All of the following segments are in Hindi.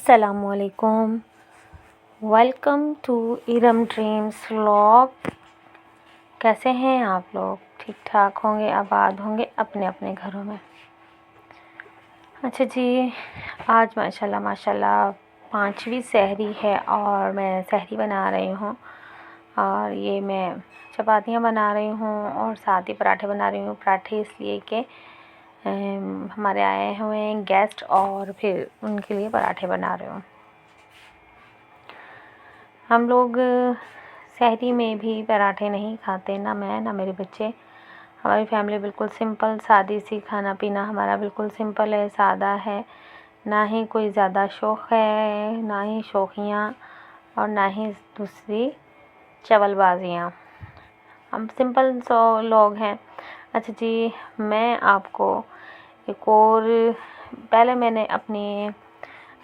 अस्सलामुअलैकुम। Welcome to Iram dreams vlog. कैसे हैं आप लोग? ठीक ठाक होंगे, आबाद होंगे अपने अपने घरों में। अच्छा जी, आज माशाल्लाह माशाल्लाह 5वीं सहरी है और मैं सहरी बना रही हूँ। और ये मैं चपातियाँ बना रही हूँ और साथ ही पराठे बना रही हूँ। पराठे इसलिए कि हमारे आए हुए हैं गेस्ट और फिर उनके लिए पराठे बना रही हूँ। हम लोग सहरी में भी पराठे नहीं खाते, ना मैं ना मेरे बच्चे। हमारी फैमिली बिल्कुल सिंपल सादी सी, खाना पीना हमारा बिल्कुल सिंपल है, सादा है। ना ही कोई ज़्यादा शौक़ है, ना ही शौकियाँ और ना ही दूसरी चवलबाजियाँ। हम सिंपल सो लोग हैं। अच्छा जी, मैं आपको एक और पहले मैंने अपनी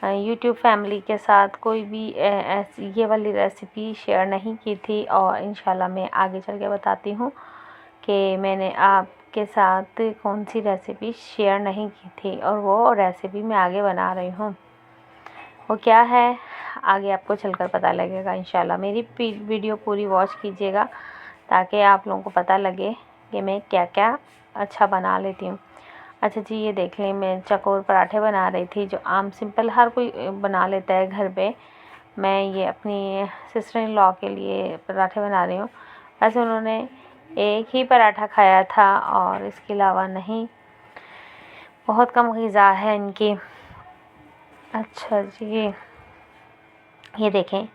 यूट्यूब फैमिली के साथ कोई भी ऐसी ये वाली रेसिपी शेयर नहीं की थी और इंशाल्लाह मैं आगे चल के बताती हूँ कि मैंने आपके साथ कौन सी रेसिपी शेयर नहीं की थी और वो रेसिपी मैं आगे बना रही हूँ। वो क्या है आगे आपको चलकर पता लगेगा इंशाल्लाह। मेरी वीडियो पूरी वॉच कीजिएगा ताकि आप लोगों को पता लगे कि मैं क्या क्या अच्छा बना लेती हूँ। अच्छा जी, ये देख लें, मैं चकोर पराठे बना रही थी जो आम सिंपल हर कोई बना लेता है घर पे। मैं ये अपनी सिस्टर इन लॉ के लिए पराठे बना रही हूँ। वैसे उन्होंने एक ही पराठा खाया था और इसके अलावा नहीं, बहुत कम ग़िज़ा है इनकी। अच्छा जी, ये देखें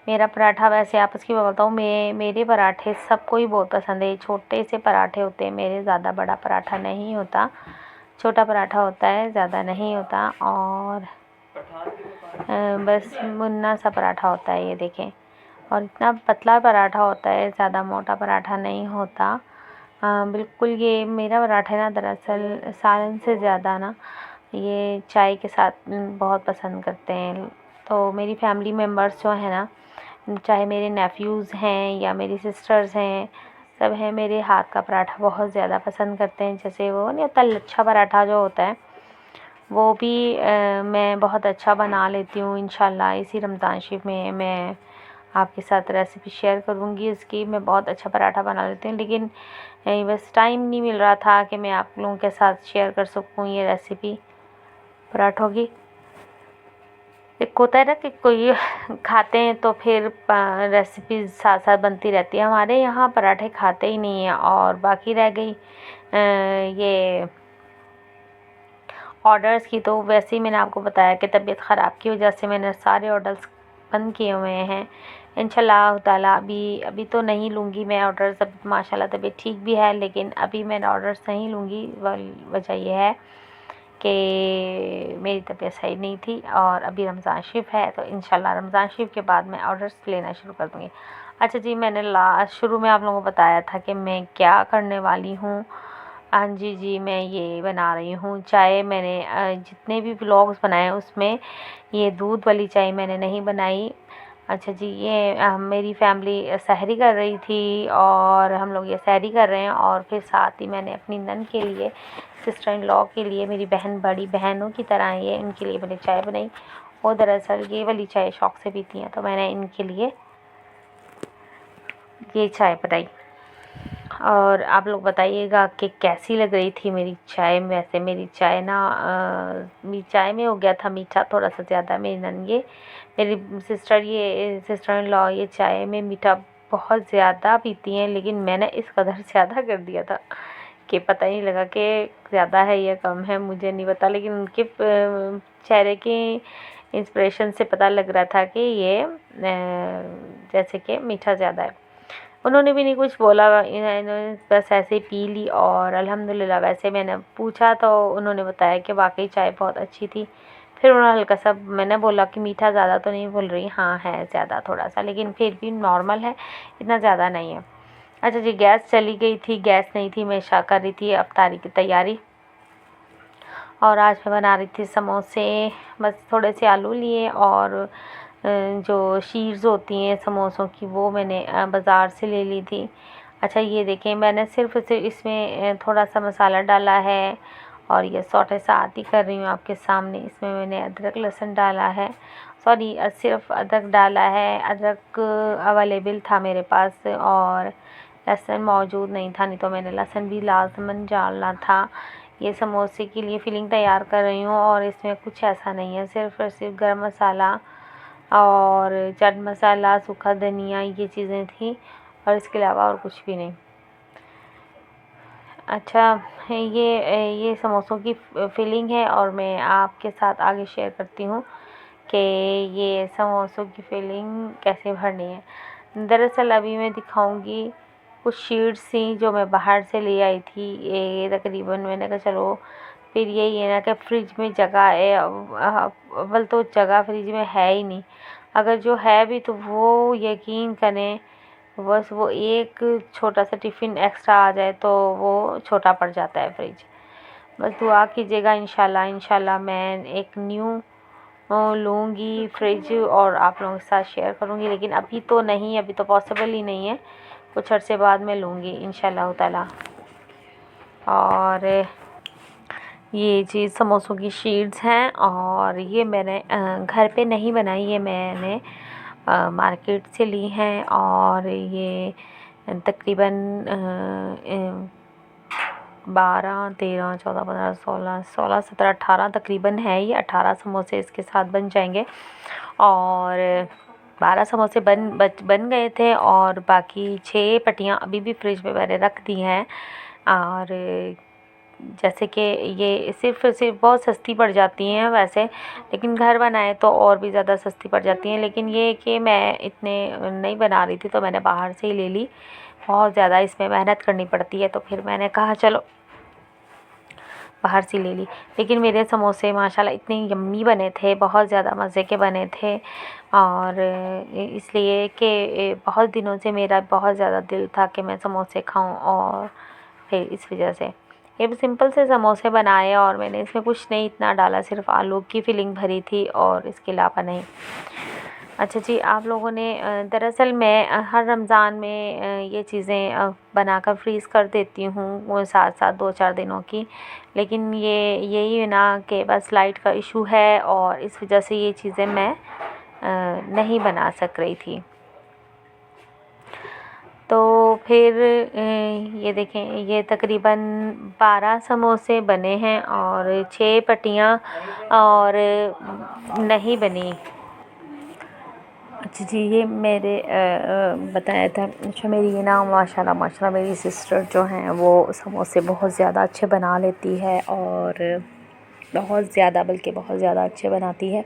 मेरा पराठा। वैसे आप इसकी मैं बताऊँ, मेरे पराठे सबको ही बहुत पसंद है। छोटे से पराठे होते हैं मेरे, ज़्यादा बड़ा पराठा नहीं होता, छोटा पराठा होता है, ज़्यादा नहीं होता। और बस मुन्ना सा पराठा होता है, ये देखें। और इतना पतला पराठा होता है, ज़्यादा मोटा पराठा नहीं होता। बिल्कुल ये मेरा पराठा ना दरअसल सालन से ज़्यादा ना ये चाय के साथ बहुत पसंद करते हैं। तो मेरी फैमिली मेम्बर्स जो है ना, चाहे मेरे नेफ्यूज़ हैं या मेरी सिस्टर्स हैं, सब हैं, मेरे हाथ का पराठा बहुत ज़्यादा पसंद करते हैं। जैसे वो नहीं होता लच्छा पराठा जो होता है, वो भी मैं बहुत अच्छा बना लेती हूँ। इंशाल्लाह इसी रमज़ान शरीफ में मैं आपके साथ रेसिपी शेयर करूँगी इसकी। मैं बहुत अच्छा पराठा बना लेती हूँ, लेकिन बस टाइम नहीं मिल रहा था कि मैं आप लोगों के साथ शेयर कर सकूँ ये रेसिपी पराठों की। एक होता है ना कि कोई खाते हैं तो फिर रेसिपी साथ साथ बनती रहती है। हमारे यहाँ पराठे खाते ही नहीं हैं। और बाकी रह गई ये ऑर्डर्स की, तो वैसे ही मैंने आपको बताया कि तबीयत ख़राब की वजह से मैंने सारे ऑर्डर्स बंद किए हुए हैं। इंशाल्लाह ताला अभी तो नहीं लूँगी मैं ऑर्डर्स। अब माशाल्लाह तबीयत ठीक भी है, लेकिन अभी मैं ऑर्डर्स नहीं लूँगी। वजह यह है कि मेरी तबीयत सही नहीं थी और अभी रमज़ान शरीफ है, तो इंशाल्लाह रमज़ान शरीफ के बाद मैं ऑर्डर्स लेना शुरू कर दूँगी। अच्छा जी, मैंने शुरू में आप लोगों को बताया था कि मैं क्या करने वाली हूँ। हाँ जी, मैं ये बना रही हूँ चाय। मैंने जितने भी व्लॉग्स बनाए उसमें ये दूध वाली चाय मैंने नहीं बनाई। अच्छा जी, ये मेरी फैमिली सहरी कर रही थी और हम लोग ये सहरी कर रहे हैं। और फिर साथ ही मैंने अपनी नन के लिए, सिस्टर इन लॉ के लिए, मेरी बहन बड़ी बहनों की तरह ये इनके लिए मैंने चाय बनाई। वो दरअसल ये वाली चाय शौक़ से पीती हैं, तो मैंने इनके लिए ये चाय बनाई। और आप लोग बताइएगा कि कैसी लग रही थी मेरी चाय। वैसे मेरी चाय ना मेरी चाय में हो गया था मीठा थोड़ा सा ज़्यादा। मेरी नन ये मेरी सिस्टर इन लॉ ये चाय में मीठा बहुत ज़्यादा पीती हैं, लेकिन मैंने इस कदर ज़्यादा कर दिया था कि पता ही नहीं लगा कि ज़्यादा है या कम है, मुझे नहीं पता। लेकिन उनके चेहरे की इंस्पिरेशन से पता लग रहा था कि ये जैसे कि मीठा ज़्यादा है। उन्होंने भी नहीं कुछ बोला, इन्होंने बस ऐसे ही पी ली और अल्हम्दुलिल्लाह। वैसे मैंने पूछा तो उन्होंने बताया कि वाकई चाय बहुत अच्छी थी। फिर उन्होंने हल्का सा, मैंने बोला कि मीठा ज़्यादा तो नहीं बोल रही? हाँ है ज़्यादा थोड़ा सा, लेकिन फिर भी नॉर्मल है, इतना ज़्यादा नहीं है। अच्छा जी, गैस चली गई थी, गैस नहीं थी। मैं शाह कर रही थी अफ्तारी की तैयारी। और आज मैं बना रही थी समोसे। बस थोड़े से आलू लिए और जो शीट्स होती हैं समोसों की, वो मैंने बाज़ार से ले ली थी। अच्छा ये देखें, मैंने सिर्फ इसमें थोड़ा सा मसाला डाला है और ये सौटे साथ ही कर रही हूँ आपके सामने। इसमें मैंने अदरक लहसुन डाला है, सॉरी सिर्फ अदरक डाला है। अदरक अवेलेबल था मेरे पास और लहसुन मौजूद नहीं था, नहीं तो मैंने लहसुन भी लाजमन डालना था। ये समोसे के लिए फिलिंग तैयार कर रही हूँ और इसमें कुछ ऐसा नहीं है, सिर्फ और सिर्फ गरम मसाला और चाट मसाला, सूखा धनिया, ये चीज़ें थी और इसके अलावा और कुछ भी नहीं। अच्छा, ये समोसों की फिलिंग है और मैं आपके साथ आगे शेयर करती हूँ कि ये समोसों की फिलिंग कैसे भरनी है। दरअसल अभी मैं दिखाऊंगी कुछ शीट्स थी जो मैं बाहर से ले आई थी। ये तकरीबन मैंने कहा चलो, फिर यही है ना कि फ्रिज में जगह है, अव्वल तो जगह फ्रिज में है ही नहीं। अगर जो है भी तो वो यकीन करें बस वो एक छोटा सा टिफ़िन एक्स्ट्रा आ जाए तो वो छोटा पड़ जाता है फ्रिज। बस दुआ कीजिएगा, इंशाल्लाह इंशाल्लाह मैं एक न्यू लूँगी फ्रिज और आप लोगों के साथ शेयर करूँगी, लेकिन अभी तो नहीं, अभी तो पॉसिबल ही नहीं है। कुछ अर्से बाद मैं लूँगी इंशाल्लाह ताला। और ये चीज़ समोसों की शीट्स हैं और ये मैंने घर पे नहीं बनाई, ये मैंने मार्केट से ली हैं और ये तकरीबन 12, 13, 14, 15, 16, 16, 17, 18 तकरीबन है। ये 18 समोसे इसके साथ बन जाएंगे और 12 समोसे बन गए थे और बाकी 6 पट्टियाँ अभी भी फ्रिज में मैंने रख दी हैं। और जैसे कि ये सिर्फ बहुत सस्ती पड़ जाती हैं वैसे, लेकिन घर बनाए तो और भी ज़्यादा सस्ती पड़ जाती हैं। लेकिन ये कि मैं इतने नहीं बना रही थी तो मैंने बाहर से ही ले ली। बहुत ज़्यादा इसमें मेहनत करनी पड़ती है तो फिर मैंने कहा चलो बाहर से ले ली। लेकिन मेरे समोसे माशाल्लाह इतने यम्मी बने थे, बहुत ज़्यादा मज़े के बने थे और इसलिए कि बहुत दिनों से मेरा बहुत ज़्यादा दिल था कि मैं समोसे खाऊं और फिर इस वजह से ये सिंपल से समोसे बनाए और मैंने इसमें कुछ नहीं इतना डाला, सिर्फ आलू की फिलिंग भरी थी और इसके अलावा नहीं। अच्छा जी, आप लोगों ने दरअसल मैं हर रमज़ान में ये चीज़ें बनाकर फ्रीज़ कर देती हूँ वो साथ साथ 2-4 दिनों की, लेकिन यही है ना कि बस लाइट का इशू है और इस वजह से ये चीज़ें मैं नहीं बना सक रही थी। तो फिर ये देखें, ये तकरीबन 12 समोसे बने हैं और 6 पट्टियाँ और नहीं बनी। अच्छा जी, ये मेरे बताया था। अच्छा, मेरी ये ना माशाल्लाह मेरी सिस्टर जो हैं वो समोसे बहुत ज़्यादा अच्छे बना लेती है और बहुत ज़्यादा, बल्कि बहुत ज़्यादा अच्छे बनाती है।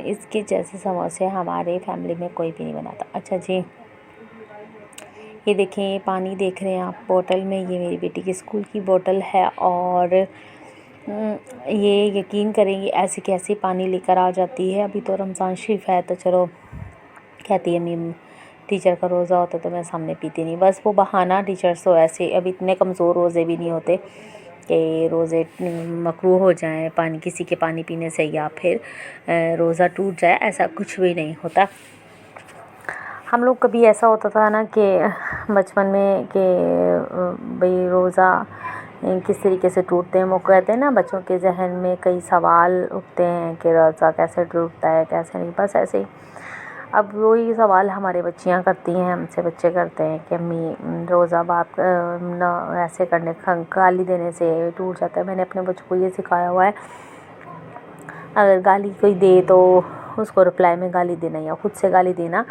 इसके जैसे समोसे हमारे फैमिली में कोई भी नहीं बनाता। अच्छा जी, ये देखें, ये पानी देख रहे हैं आप बोतल में, ये मेरी बेटी की स्कूल की बोतल है और ये यकीन करेंगे ऐसे कैसे पानी लेकर आ जाती है। अभी तो रमज़ान शरीफ है तो चलो कहती है मम्मी टीचर का रोज़ा होता तो मैं सामने पीती नहीं, बस वो बहाना। टीचर्स तो ऐसे अभी इतने कमज़ोर रोज़े भी नहीं होते कि रोज़े मकरूह हो जाएं पानी, किसी के पानी पीने से या फिर रोज़ा टूट जाए, ऐसा कुछ भी नहीं होता। हम लोग कभी ऐसा होता था ना कि बचपन में कि भाई रोज़ा किस तरीके से टूटते हैं, वो कहते हैं ना बच्चों के जहन में कई सवाल उठते हैं कि रोज़ा कैसे टूटता है कैसे नहीं, बस ऐसे ही अब वही सवाल हमारे बच्चियां करती हैं, हमसे बच्चे करते हैं कि अम्मी रोज़ा बात न ऐसे करने गाली देने से टूट जाता है। मैंने अपने बच्चों को ये सिखाया हुआ है, अगर गाली कोई दे तो उसको रिप्लाई में गाली देना या ख़ुद से गाली देना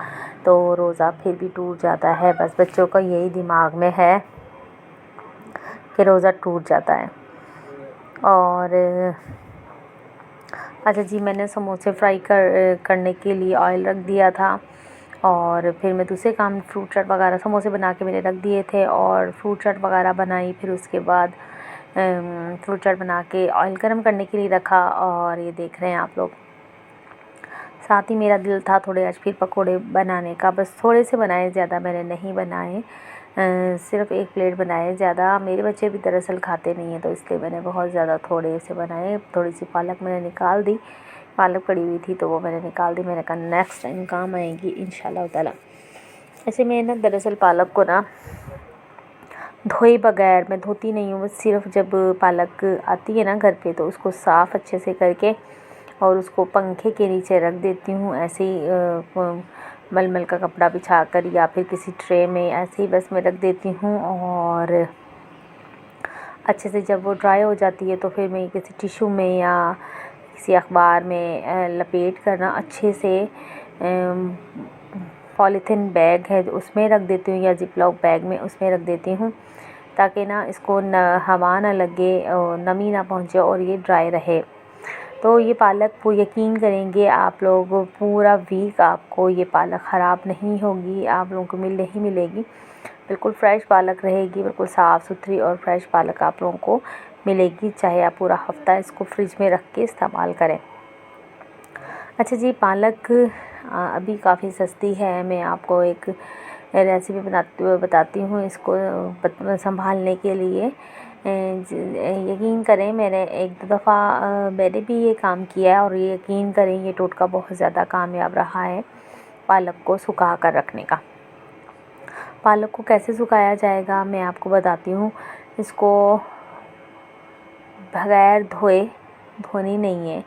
तो रोज़ा फिर भी टूट जाता है। बस बच्चों का यही दिमाग में है कि रोज़ा टूट जाता है। और अच्छा जी, मैंने समोसे फ्राई करने के लिए ऑयल रख दिया था और फिर मैं दूसरे काम फ्रूट चाट वगैरह समोसे बना के मैंने रख दिए थे और फ्रूट चाट वगैरह बनाई। फिर उसके बाद फ्रूट चाट बना के ऑयल गर्म करने के लिए रखा और ये देख रहे हैं आप लोग। साथ ही मेरा दिल था थोड़े आज फिर पकोड़े बनाने का, बस थोड़े से बनाए, ज़्यादा मैंने नहीं बनाए, सिर्फ़ 1 प्लेट बनाए। ज़्यादा मेरे बच्चे भी दरअसल खाते नहीं हैं तो इसलिए मैंने बहुत ज़्यादा थोड़े से बनाए। थोड़ी सी पालक मैंने निकाल दी, पालक पड़ी हुई थी तो वो मैंने निकाल दी। मैंने कहा नेक्स्ट टाइम काम आएगी इंशाल्लाह ताला। ऐसे मैं ना दरअसल पालक को ना धोए बगैर, मैं धोती नहीं हूँ, सिर्फ जब पालक आती है ना घर पे तो उसको साफ़ अच्छे से करके और उसको पंखे के नीचे रख देती हूँ। ऐसे ही मलमल का कपड़ा बिछा कर या फिर किसी ट्रे में ऐसे ही बस मैं रख देती हूँ। और अच्छे से जब वो ड्राई हो जाती है तो फिर मैं किसी टिश्यू में या किसी अखबार में लपेट कर ना अच्छे से पॉलीथीन बैग है उसमें रख देती हूँ या ज़िपलॉक बैग में उसमें रख देती हूँ, ताकि ना इसको हवा ना लगे और नमी ना पहुँचे और ये ड्राई रहे। तो ये पालक को यकीन करेंगे आप लोग पूरा वीक आपको ये पालक ख़राब नहीं होगी, आप लोगों को नहीं मिलेगी। बिल्कुल फ़्रेश पालक रहेगी, बिल्कुल साफ़ सुथरी और फ्रेश पालक आप लोगों को मिलेगी, चाहे आप पूरा हफ़्ता इसको फ्रिज में रख के इस्तेमाल करें। अच्छा जी, पालक अभी काफ़ी सस्ती है। मैं आपको एक रेसिपी बताती हूँ इसको संभालने के लिए। यकीन करें मैंने एक दो दफ़ा मैंने भी ये काम किया है और ये यकीन करें ये टोटका बहुत ज़्यादा कामयाब रहा है पालक को सुखा कर रखने का। पालक को कैसे सुखाया जाएगा मैं आपको बताती हूँ। इसको बगैर धोनी नहीं है,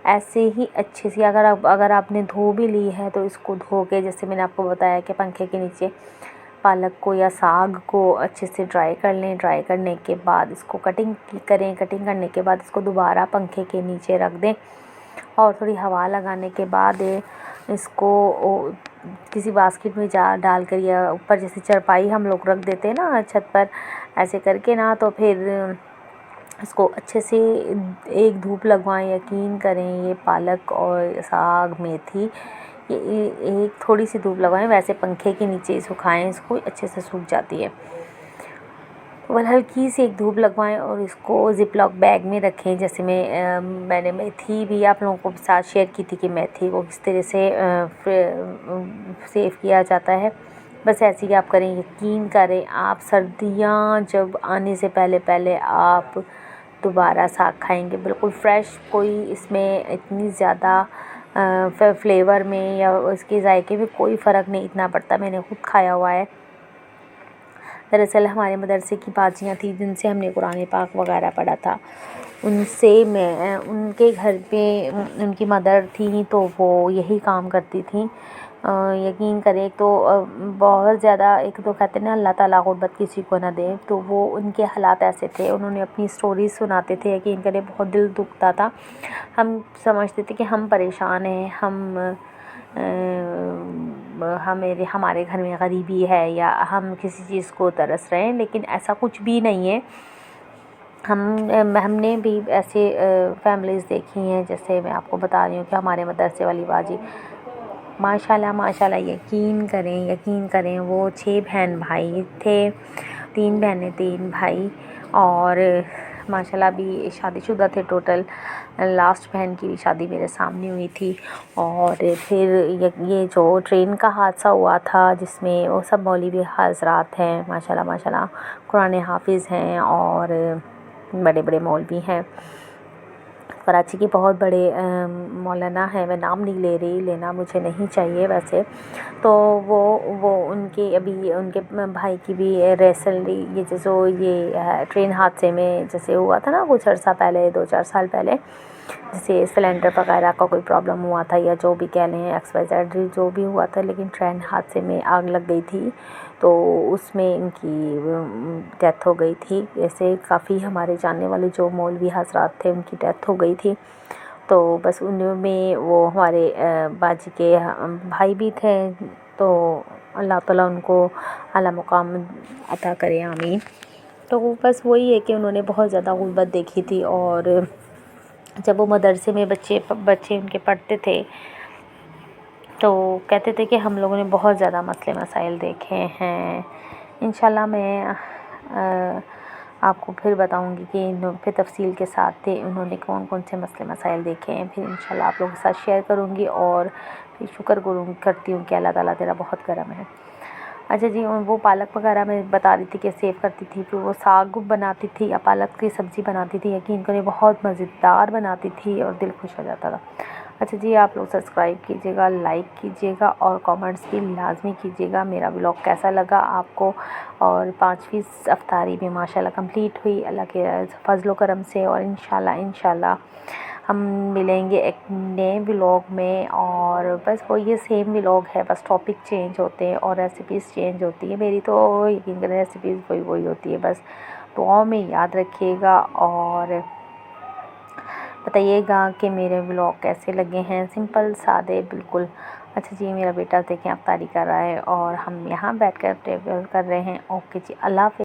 ऐसे ही अच्छे से अगर आपने धो भी ली है तो इसको धो के, जैसे मैंने आपको बताया कि पंखे के नीचे पालक को या साग को अच्छे से ड्राई कर लें। ड्राई करने के बाद इसको कटिंग करें। कटिंग करने के बाद इसको दोबारा पंखे के नीचे रख दें और थोड़ी हवा लगाने के बाद इसको किसी बास्केट में डाल कर या ऊपर जैसे चारपाई हम लोग रख देते हैं ना छत पर, ऐसे करके ना, तो फिर इसको अच्छे से एक धूप लगवाएं। यकीन करें ये पालक और साग मेथी ये एक थोड़ी सी धूप लगवाएं, वैसे पंखे के नीचे सुखाएं, इसको अच्छे से सूख जाती है। बस हल्की सी एक धूप लगवाएं और इसको ज़िपलॉक बैग में रखें। जैसे मैंने मेथी भी आप लोगों को साथ शेयर की थी कि मेथी को किस तरह से सेव किया जाता है, बस ऐसे ही आप करें। यकीन करें आप सर्दियाँ जब आने से पहले आप दोबारा साग खाएंगे, बिल्कुल फ्रेश। कोई इसमें इतनी ज़्यादा फ्लेवर में या उसके जायके में कोई फ़र्क नहीं इतना पड़ता, मैंने खुद खाया हुआ है। दरअसल हमारे मदरसे की बाजियाँ थी जिनसे हमने कुरान पाक वगैरह पढ़ा था, उनसे मैं उनके घर पे उनकी मदर थी तो वो यही काम करती थी। यकीन करें तो बहुत ज़्यादा, एक तो कहते हैं ना अल्लाह ताला गुर्बत किसी को ना दे, तो वो उनके हालात ऐसे थे। उन्होंने अपनी स्टोरी सुनाते थे, यकीन करें बहुत दिल दुखता था। हम समझते थे कि हम परेशान हैं, हमारे घर में गरीबी है या हम किसी चीज़ को तरस रहे हैं, लेकिन ऐसा कुछ भी नहीं है। हमने भी ऐसे फैमिलीज़ देखी हैं, जैसे मैं आपको बता रही हूँ कि हमारे मदरसे वाली बाजी माशाल्लाह यकीन करें वो 6 बहन भाई थे, 3 बहनें 3 भाई, और माशाल्लाह भी शादीशुदा थे टोटल। लास्ट बहन की भी शादी मेरे सामने हुई थी। और फिर ये जो ट्रेन का हादसा हुआ था जिसमें वो सब मौलवी हज़रात हैं, माशाल्लाह कुरान हाफिज़ हैं और बड़े बड़े मौलवी हैं। कराची के बहुत बड़े मौलाना हैं, मैं नाम नहीं ले रही, लेना मुझे नहीं चाहिए वैसे। तो वो उनके अभी उनके भाई की भी रिसेंटली ये जो ये ट्रेन हादसे में जैसे हुआ था ना कुछ अर्सा पहले, 2-4 साल पहले, जैसे सिलेंडर वगैरह का कोई प्रॉब्लम हुआ था या जो भी कह लें XYZ जो भी हुआ था, लेकिन ट्रेन हादसे में आग लग गई थी तो उसमें इनकी डेथ हो गई थी। ऐसे काफ़ी हमारे जानने वाले जो मौलवी हज़रात थे उनकी डेथ हो गई थी। तो बस उनमें वो हमारे बाजी के भाई भी थे, तो अल्लाह ताला उनको आला मुकाम अता करे, आमीन। तो बस वही है कि उन्होंने बहुत ज़्यादा गुर्बत देखी थी, और जब वो मदरसे में बच्चे उनके पढ़ते थे तो कहते थे कि हम लोगों ने बहुत ज़्यादा मसले मसाइल देखे हैं। इंशाल्लाह मैं आपको फिर बताऊंगी कि फिर तफसील के साथ थे उन्होंने कौन कौन से मसले मसाइल देखे हैं, फिर इंशाल्लाह आप लोगों के साथ शेयर करूंगी। और फिर शुक्र करती हूँ कि अल्लाह ताला तेरा बहुत करम है। अच्छा जी, वो पालक वगैरह मैं बता रही थी कि सेव करती थी, फिर वो साग बनाती थी या पालक की सब्ज़ी बनाती थी, यकीन करें बहुत मज़ेदार बनाती थी और दिल खुश हो जाता था। अच्छा जी, आप लोग सब्सक्राइब कीजिएगा, लाइक कीजिएगा और कमेंट्स भी लाज़मी कीजिएगा मेरा व्लॉग कैसा लगा आपको। और 5वीं अफ्तारी भी माशाल्लाह कंप्लीट हुई अल्लाह के फज़ल व करम से। और इंशाल्लाह हम मिलेंगे एक नए व्लॉग में। और बस वो ये सेम व्लॉग है, बस टॉपिक चेंज होते हैं और रेसिपीज़ चेंज होती है। मेरी तो यकीन करें रेसिपीज़ वही होती है। बस दुआओं में याद रखिएगा और बताइएगा कि मेरे व्लॉग कैसे लगे हैं, सिंपल सादे बिल्कुल। अच्छा जी, मेरा बेटा देखें अफ्तारी कर रहा है और हम यहाँ बैठकर ट्रैवल कर रहे हैं। ओके जी, अल्लाह हाफ़िज़।